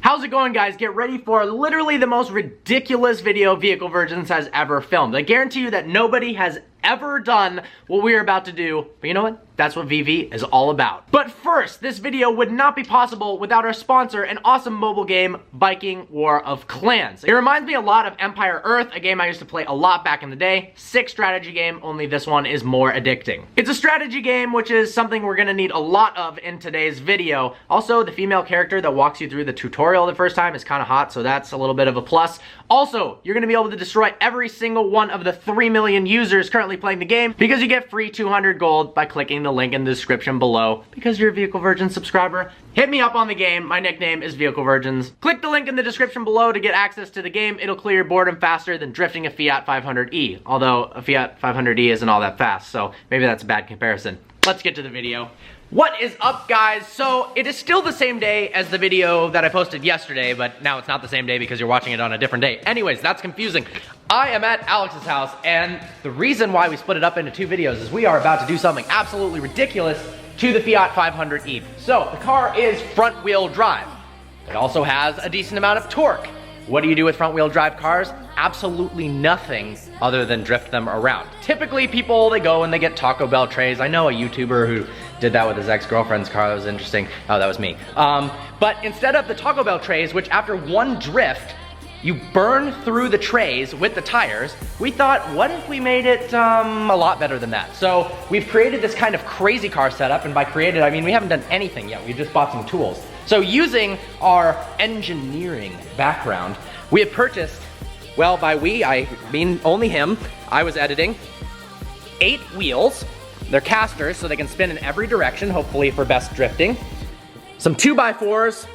How's it going, guys? Get ready for literally the most ridiculous video Vehicle Virgins has ever filmed. I guarantee you that nobody has ever done what we're about to do, but you know what? That's what VV is all about. But first, this video would not be possible without our sponsor, an awesome mobile game, Viking War of Clans. It reminds me a lot of Empire Earth, a game I used to play a lot back in the day. Sick strategy game, only this one is more addicting. It's a strategy game, which is something we're gonna need a lot of in today's video. Also, the female character that walks you through the tutorial the first time is kind of hot, so that's a little bit of a plus. Also, you're gonna be able to destroy every single one of the 3 million users currently playing the game because you get free 200 gold by clicking the link in the description below. Because you're a Vehicle Virgins subscriber, hit me up on the game. My nickname is Vehicle Virgins. Click the link in the description below to get access to the game. It'll clear your boredom faster than drifting a Fiat 500e. Although a Fiat 500e isn't all that fast, so maybe that's a bad comparison. Let's get to the video. What is up, guys? So it is still the same day as the video that I posted yesterday, but now it's not the same day because you're watching it on a different day. Anyways, that's confusing. I am at Alex's house, and the reason why we split it up into 2 videos is we are about to do something absolutely ridiculous to the Fiat 500e. So the car is front wheel drive. It also has a decent amount of torque. What do you do with front wheel drive cars? Absolutely nothing other than drift them around. Typically people, they go and they get Taco Bell trays. I know a YouTuber who did that with his ex-girlfriend's car. That was interesting. Oh, that was me. But instead of the Taco Bell trays, which after one drift, you burn through the trays with the tires, we thought, what if we made it a lot better than that? So we've created this kind of crazy car setup, and by created, I mean we haven't done anything yet. We've just bought some tools. So using our engineering background, we have purchased, well, by we, I mean only him, I was editing, 8 wheels. They're casters, so they can spin in every direction, hopefully for best drifting. Some 2x4s,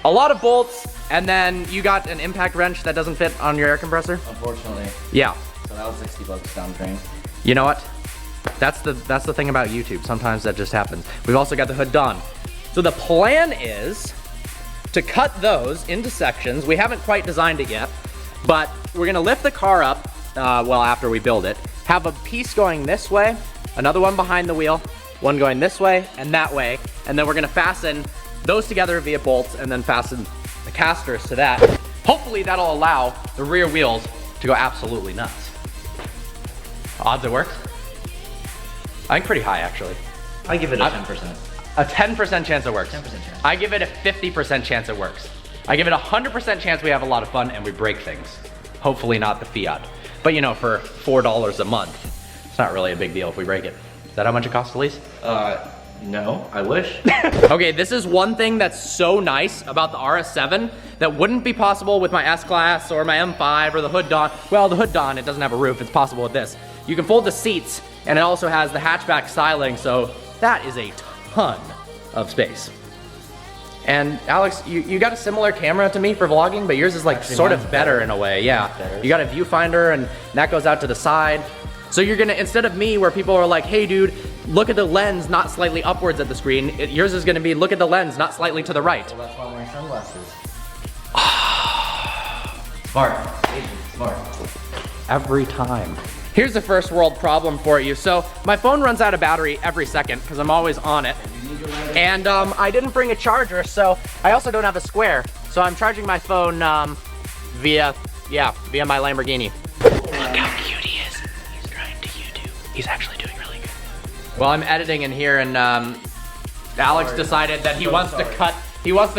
a lot of bolts, and then you got an impact wrench that doesn't fit on your air compressor? Unfortunately. Yeah. So that was 60 bucks down the drain. You know what? That's the thing about YouTube. Sometimes that just happens. We've also got the hood done. So the plan is to cut those into sections. We haven't quite designed it yet, but we're gonna lift the car up, well, after we build it, have a piece going this way, another one behind the wheel, one going this way and that way, and then we're gonna fasten those together via bolts and then fasten the casters to that. Hopefully that'll allow the rear wheels to go absolutely nuts. Odds it works? I think pretty high, actually. I give it a 10%. A 10% chance it works. 10% chance. I give it a 50% chance it works. I give it a 100% chance we have a lot of fun and we break things. Hopefully not the Fiat. But you know, for $4 a month, it's not really a big deal if we break it. Is that how much it costs to lease? No, I wish. Okay, this is one thing that's so nice about the RS7 that wouldn't be possible with my S-Class or my M5 or the Hood Dawn. Well, the Hood Dawn, it doesn't have a roof. It's possible with this. You can fold the seats, and it also has the hatchback styling, so that is a ton of space. And Alex, you got a similar camera to me for vlogging, but yours is like sort of better in a way, yeah. You got a viewfinder, and that goes out to the side. So you're gonna, instead of me where people are like, hey dude, look at the lens, not slightly upwards at the screen, yours is gonna be, look at the lens, not slightly to the right. Well, that's why I'm wearing sunglasses. Smart. Smart. Every time. Here's the first world problem for you. So my phone runs out of battery every second because I'm always on it. And I didn't bring a charger, so I also don't have a square. So I'm charging my phone via my Lamborghini. Look how cute he is. He's trying to YouTube. He's actually doing really good. Well, I'm editing in here, and Alex decided that he wants to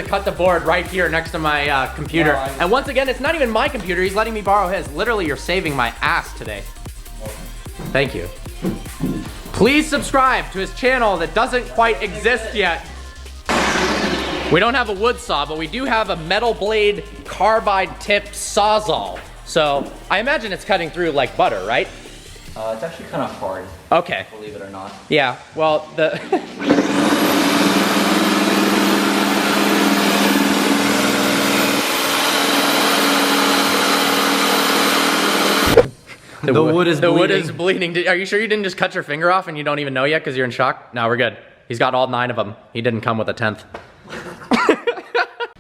cut the board right here next to my computer. And once again, it's not even my computer. He's letting me borrow his. Literally, you're saving my ass today. Thank you. Please subscribe to his channel that doesn't quite exist yet. We don't have a wood saw, but we do have a metal blade carbide tipped sawzall. So I imagine it's cutting through like butter, right? It's actually kind of hard. Okay. Believe it or not. Yeah, well, the... The wood is bleeding. Are you sure you didn't just cut your finger off and you don't even know yet because you're in shock? No, we're good. He's got all 9 of them. He didn't come with a 10th.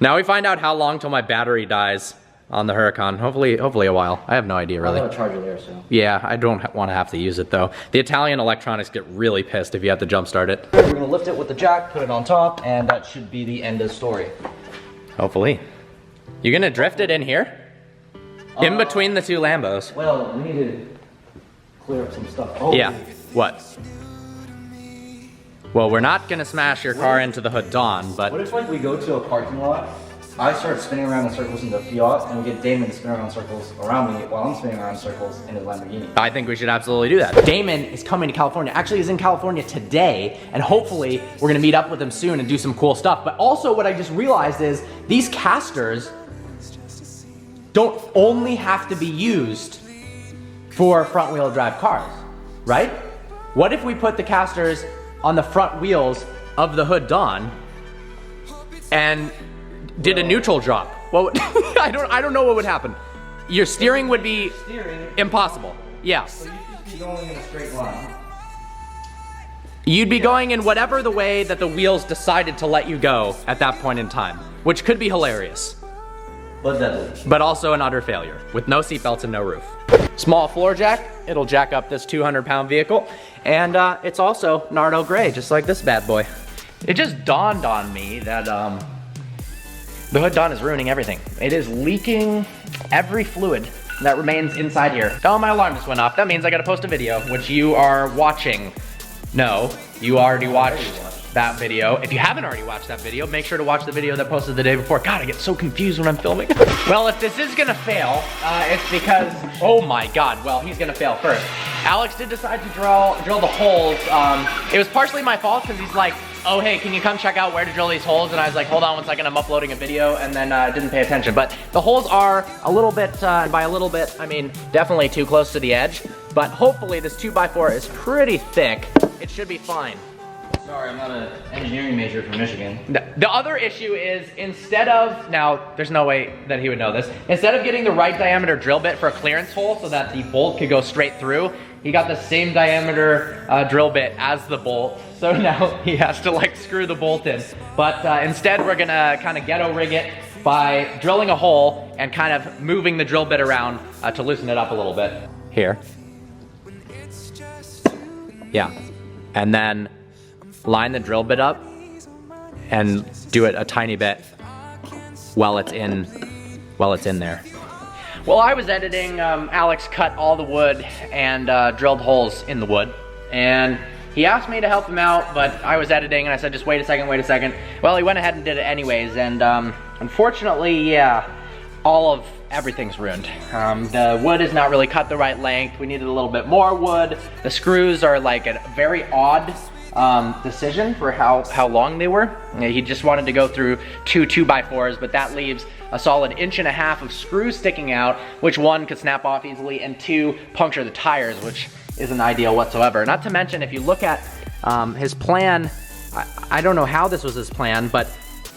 Now we find out how long till my battery dies on the Huracan. Hopefully a while. I have no idea really. I have a charger there, so. Yeah, I don't want to have to use it though. The Italian electronics get really pissed if you have to jump start it. We're gonna lift it with the jack, put it on top, and that should be the end of the story. Hopefully. You gonna drift it in here? In between the two Lambos. Well, we need to clear up some stuff. Oh. Yeah, what? Well, we're not gonna smash your car into the Hood Dawn, but... What if like we go to a parking lot, I start spinning around in circles in the Fiat, and we get Damon to spin around in circles around me while I'm spinning around in circles in his Lamborghini? I think we should absolutely do that. Damon is coming to California. Actually, he's in California today, and hopefully we're gonna meet up with him soon and do some cool stuff. But also what I just realized is these casters don't only have to be used for front wheel drive cars, right? What if we put the casters on the front wheels of the Hood Dawn and did a neutral drop? Well, I don't know what would happen. Your steering would be impossible. Yeah. So you'd just be going in a straight line. You'd be going in whatever the way that the wheels decided to let you go at that point in time, which could be hilarious. But deadly. But also an utter failure, with no seatbelts and no roof. Small floor jack, it'll jack up this 200-pound vehicle, and it's also Nardo gray, just like this bad boy. It just dawned on me that the Hood Dawn is ruining everything. It is leaking every fluid that remains inside here. Oh, my alarm just went off. That means I gotta post a video, which you are watching. No, you already watched that video. If you haven't already watched that video, make sure to watch the video that posted the day before. God, I get so confused when I'm filming. Well, if this is gonna fail, it's because, oh my God, well, he's gonna fail first. Alex did decide to drill the holes. It was partially my fault because he's like, oh, hey, can you come check out where to drill these holes? And I was like, hold on one second, I'm uploading a video, and then didn't pay attention. But the holes are a little bit, by a little bit, I mean, definitely too close to the edge. But hopefully this 2x4 is pretty thick. It should be fine. Sorry, I'm not an engineering major from Michigan. The other issue is instead of, now there's no way that he would know this, instead of getting the right diameter drill bit for a clearance hole so that the bolt could go straight through, he got the same diameter drill bit as the bolt. So now he has to like screw the bolt in. But instead we're gonna kind of ghetto rig it by drilling a hole and kind of moving the drill bit around to loosen it up a little bit. Here. Yeah. And then line the drill bit up and do it a tiny bit while it's in there. While I was editing, Alex cut all the wood and drilled holes in the wood. And he asked me to help him out, but I was editing and I said, just wait a second, wait a second. Well, he went ahead and did it anyways. And unfortunately, yeah, all of everything's ruined. The wood is not really cut the right length. We needed a little bit more wood. The screws are like a very odd decision for how long they were. He just wanted to go through two 2x4s, but that leaves a solid 1.5 inches of screws sticking out, which one could snap off easily, and two puncture the tires, which isn't ideal whatsoever. Not to mention, if you look at his plan, I don't know how this was his plan, but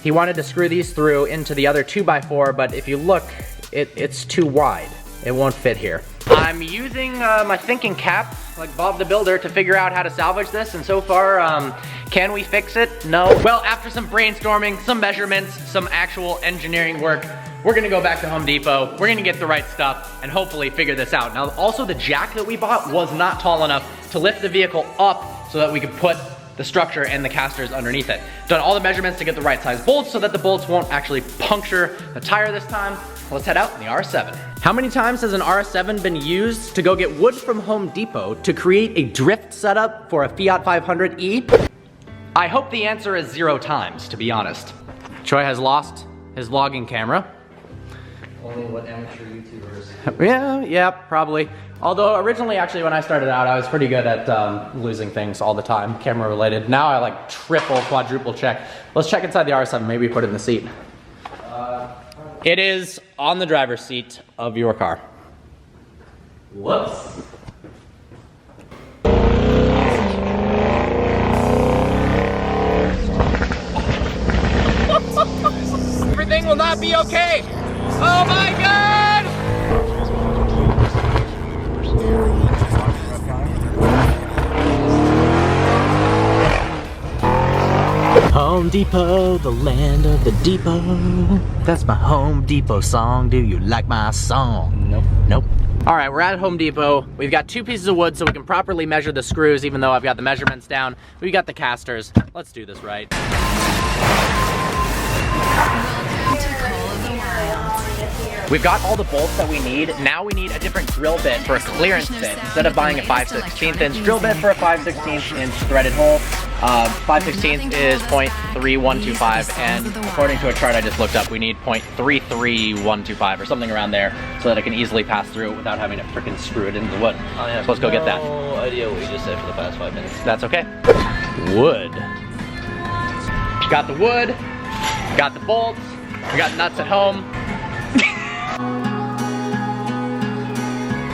he wanted to screw these through into the other 2x4, but if you look, it's too wide. It won't fit here. I'm using my thinking cap, like Bob the Builder, to figure out how to salvage this, and so far, can we fix it? No. Well, after some brainstorming, some measurements, some actual engineering work, we're gonna go back to Home Depot, we're gonna get the right stuff, and hopefully figure this out. Now, also the jack that we bought was not tall enough to lift the vehicle up so that we could put the structure and the casters underneath it. Done all the measurements to get the right size bolts so that the bolts won't actually puncture the tire this time. Let's head out in the R7. How many times has an R7 been used to go get wood from Home Depot to create a drift setup for a Fiat 500e? I hope the answer is 0 times, to be honest. Troy has lost his vlogging camera. Only what amateur YouTubers. Yeah, probably. Although originally, actually, when I started out, I was pretty good at losing things all the time, camera related. Now I like triple, quadruple check. Let's check inside the R7, maybe put it in the seat. It is on the driver's seat of your car. Whoops. Everything will not be okay. Oh my God! Home Depot, the land of the depot. That's my Home Depot song. Do you like my song? Nope. Nope. All right, we're at Home Depot. We've got 2 pieces of wood so we can properly measure the screws, even though I've got the measurements down. We've got the casters. Let's do this right. To Call of the Wild. We've got all the bolts that we need. Now we need a different drill bit for a clearance fit. Instead of buying a 5/16 inch drill bit for a 5/16 inch threaded hole, 5/16 is 0.3125, and according to a chart I just looked up, we need 0.33125 or something around there so that it can easily pass through without having to freaking screw it into the wood. So let's go get that. No idea what you just said for the past 5 minutes. That's okay. Wood. Got the wood, got the bolts, we got nuts at home.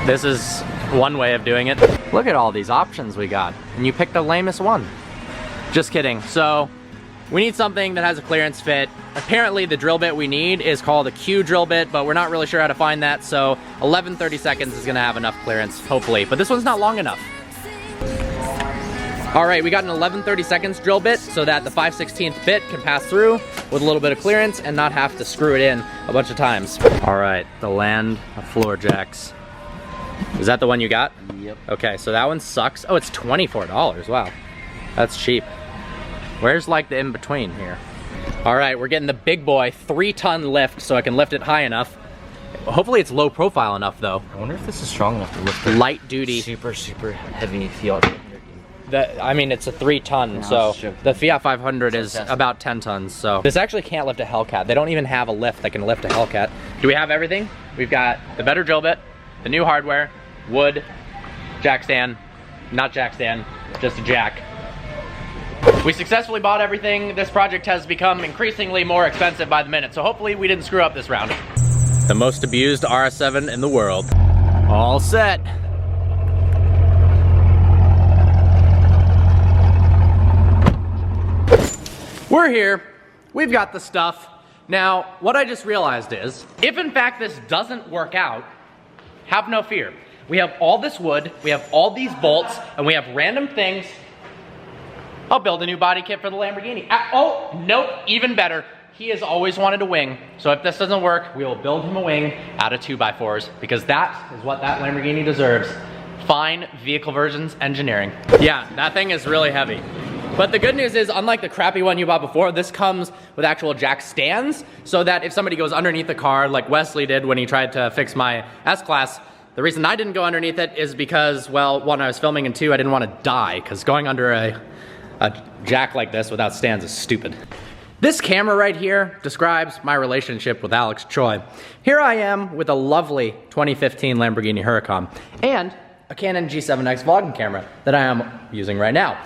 This is one way of doing it. Look at all these options we got, and you picked the lamest one. Just kidding. So we need something that has a clearance fit. Apparently the drill bit we need is called a Q drill bit, but we're not really sure how to find that, so 11/32 is gonna have enough clearance, hopefully. But this one's not long enough. All right, we got an 11/32 drill bit so that the 5/16 bit can pass through with a little bit of clearance and not have to screw it in a bunch of times. All right, the land of floor jacks. Is that the one you got? Yep. Okay, so that one sucks. Oh, it's $24, wow. That's cheap. Where's like the in-between here? All right, we're getting the big boy 3-ton lift so I can lift it high enough. Hopefully it's low profile enough though. I wonder if this is strong enough to lift the light duty. super heavy Fiat. I mean, it's a 3-ton, Yeah, so the Fiat 500 is fantastic. about 10 tons, so. This actually can't lift a Hellcat. They don't even have a lift that can lift a Hellcat. Do we have everything? We've got the better drill bit, the new hardware, wood, jack stand, not jack stand, just a jack. We successfully bought everything. This project has become increasingly more expensive by the minute, so hopefully we didn't screw up this round. The most abused RS7 in the world. All set. We're here, we've got the stuff. Now, what I just realized is, if in fact this doesn't work out, have no fear. We have all this wood, we have all these bolts, and we have random things. I'll build a new body kit for the Lamborghini. Oh, nope, even better. He has always wanted a wing, so if this doesn't work, we will build him a wing out of 2x4s, because that is what that Lamborghini deserves. Fine vehicle versions engineering. Yeah, that thing is really heavy. But the good news is, unlike the crappy one you bought before, this comes with actual jack stands, so that if somebody goes underneath the car, like Wesley did when he tried to fix my S-Class, the reason I didn't go underneath it is because, well, one, I was filming, and two, I didn't want to die, because going under a jack like this without stands is stupid. This camera right here describes my relationship with Alex Choi. Here I am with a lovely 2015 Lamborghini Huracan and a Canon G7X vlogging camera that I am using right now.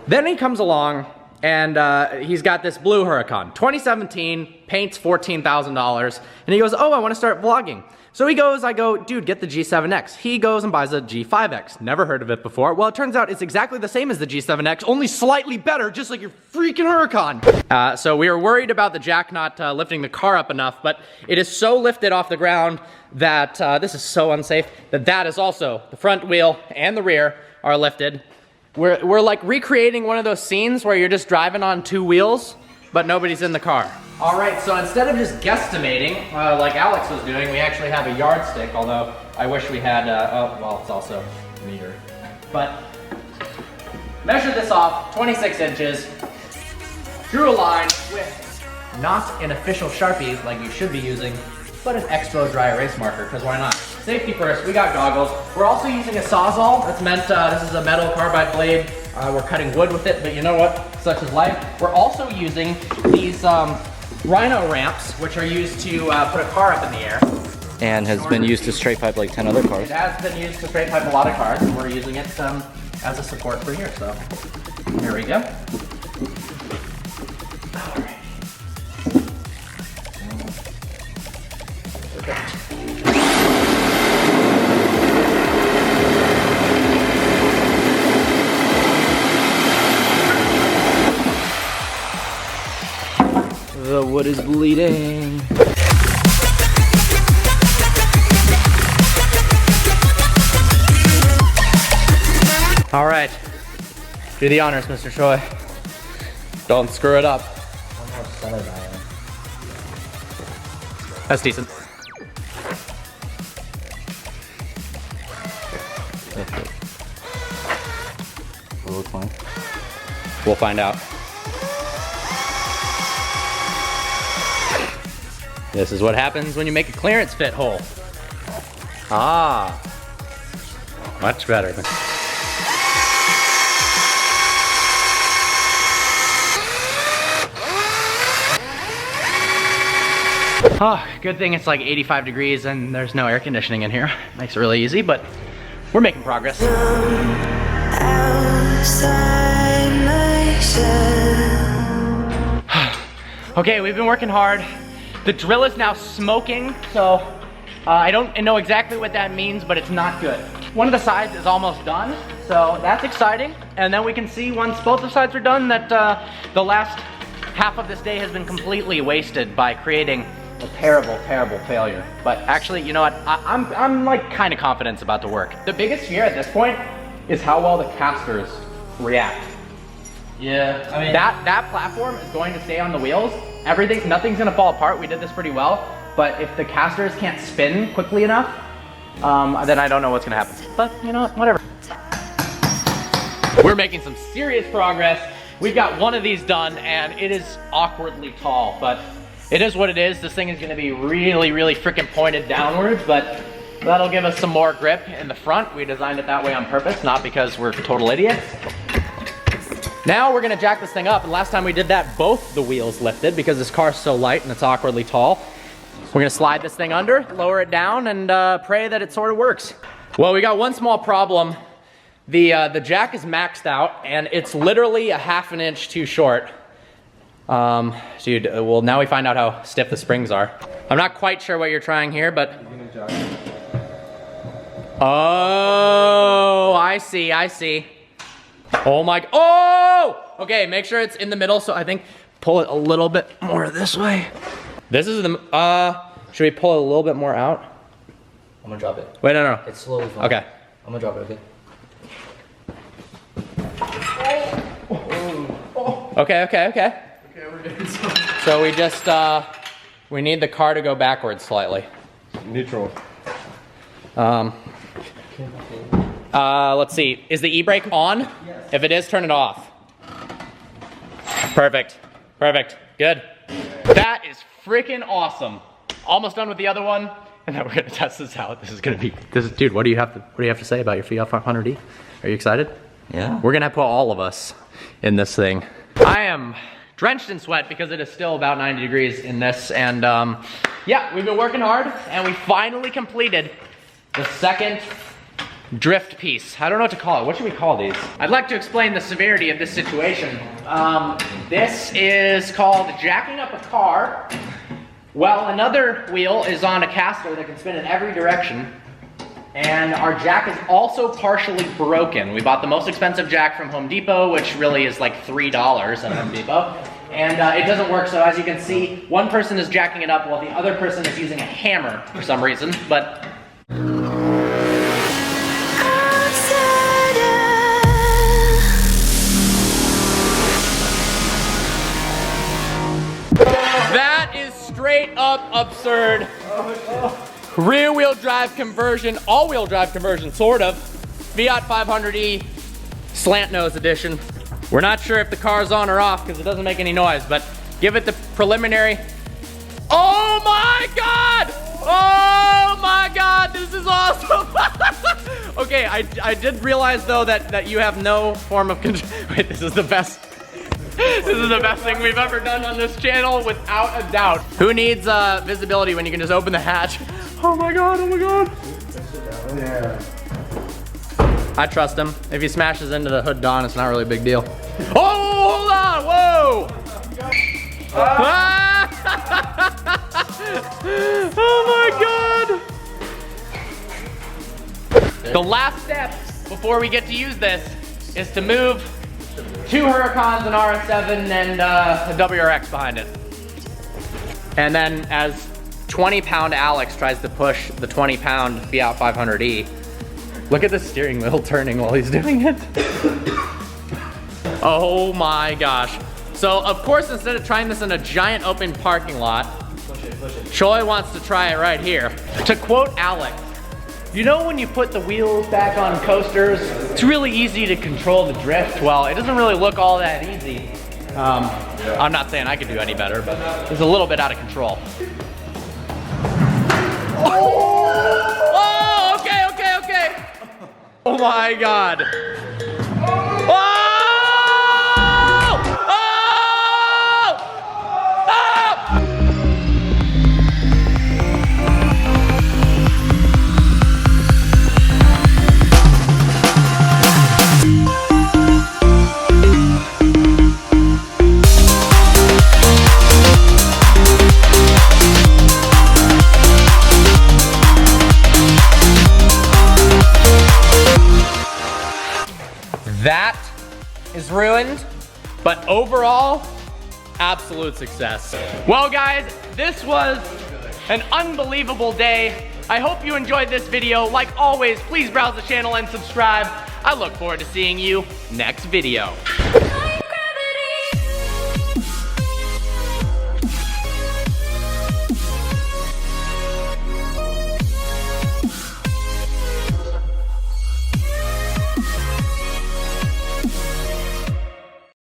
Then he comes along and he's got this blue Huracan, 2017, paint's $14,000, and he goes, oh, I want to start vlogging. So he goes, I go, dude, get the G7X. He goes and buys a G5X. Never heard of it before. Well, it turns out it's exactly the same as the G7X, only slightly better, just like your freaking Huracan. So we were worried about the jack not lifting the car up enough, but it is so lifted off the ground that this is so unsafe that is also, the front wheel and the rear are lifted. We're like recreating one of those scenes where you're just driving on two wheels, but nobody's in the car. All right, so instead of just guesstimating, like Alex was doing, we actually have a yardstick, although I wish we had, oh, well, it's also a meter. But measured this off, 26 inches, drew a line with not an official Sharpie like you should be using, but an Expo dry erase marker, because why not? Safety first, we got goggles. We're also using a Sawzall. That's meant, this is a metal carbide blade. We're cutting wood with it, but you know what? Such is life. We're also using these Rhino ramps, which are used to put a car up in the air. And has been used to straight pipe like 10 other cars. It has been used to straight pipe a lot of cars, and we're using it as a support for here, so here we go. All right. The wood is bleeding. All right, do the honors, Mr. Choi. Don't screw it up. One more center dial. That's decent. Will it look fine? We'll find out. This is what happens when you make a clearance fit hole. Ah, much better. Oh, good thing it's like 85 degrees and there's no air conditioning in here. Makes it really easy, but we're making progress. Okay, we've been working hard. The drill is now smoking, so I don't know exactly what that means, but it's not good. One of the sides is almost done, so that's exciting. And then we can see once both the sides are done that the last half of this day has been completely wasted by creating a terrible, terrible failure. But actually, you know what? I'm like kind of confident it's about to work. The biggest fear at this point is how well the casters react. Yeah, I mean that platform is going to stay on the wheels. Nothing's gonna fall apart. We did this pretty well. But if the casters can't spin quickly enough, then I don't know what's gonna happen. But you know what? Whatever. We're making some serious progress. We've got one of these done, and it is awkwardly tall, but it is what it is. This thing is gonna be really, really freaking pointed downwards, but that'll give us some more grip in the front. We designed it that way on purpose, not because we're total idiots. Now we're gonna jack this thing up, and last time we did that, both the wheels lifted because this car's so light and it's awkwardly tall. We're gonna slide this thing under, lower it down, and pray that it sort of works. Well, we got one small problem. The jack is maxed out, and it's literally a ½ an inch too short. Dude, well, now we find out how stiff the springs are. I'm not quite sure what you're trying here, but... Oh, I see. Oh my, oh! Okay, make sure it's in the middle, so I think pull it a little bit more this way. This is the, should we pull it a little bit more out? I'm gonna drop it. Wait, no. It's slowly falling. Okay. I'm gonna drop it, okay? Okay, we're getting some. So we just, we need the car to go backwards slightly. Neutral. Let's see. Is the e-brake on? Yes. If it is, turn it off. Perfect. Good. That is freaking awesome. Almost done with the other one, and then we're gonna test this out. Dude, what do you have to say about your Fiat 500e? Are you excited? Yeah. We're gonna put all of us in this thing. I am drenched in sweat because it is still about 90 degrees in this, and yeah, we've been working hard, and we finally completed the second drift piece. I don't know what to call it. What should we call these? I'd like to explain the severity of this situation. This is called jacking up a car. Well, another wheel is on a caster that can spin in every direction. And our jack is also partially broken. We bought the most expensive jack from Home Depot, which really is like $3 at Home Depot. And it doesn't work, so as you can see, one person is jacking it up while the other person is using a hammer for some reason, but... That is straight up absurd. Rear wheel drive conversion, all wheel drive conversion, sort of. Fiat 500e slant nose edition. We're not sure if the car's on or off because it doesn't make any noise, but give it the preliminary. Oh my God! Oh my God, this is awesome! Okay, I did realize though that you have no form of control. Wait, this is the best. This is the best thing we've ever done on this channel, without a doubt. Who needs visibility when you can just open the hatch? Oh my God, oh my God. Yeah. I trust him. If he smashes into the hood Dawn, it's not really a big deal. Oh, hold on, whoa! Oh my God! The last step before we get to use this is to move 2 Huracans, an RS7, and a WRX behind it. And then as 20-pound Alex tries to push the 20-pound Fiat 500e, look at the steering wheel turning while he's doing it. Oh my gosh. So of course, instead of trying this in a giant open parking lot, Choi wants to try it right here. To quote Alex, you know when you put the wheels back on coasters, it's really easy to control the drift. Well, it doesn't really look all that easy. I'm not saying I could do any better, but it's a little bit out of control. Oh, okay, okay, okay. Oh my God. Oh! Oh! Oh! That is ruined, but overall, absolute success. Well guys, this was an unbelievable day. I hope you enjoyed this video. Like always, please browse the channel and subscribe. I look forward to seeing you next video.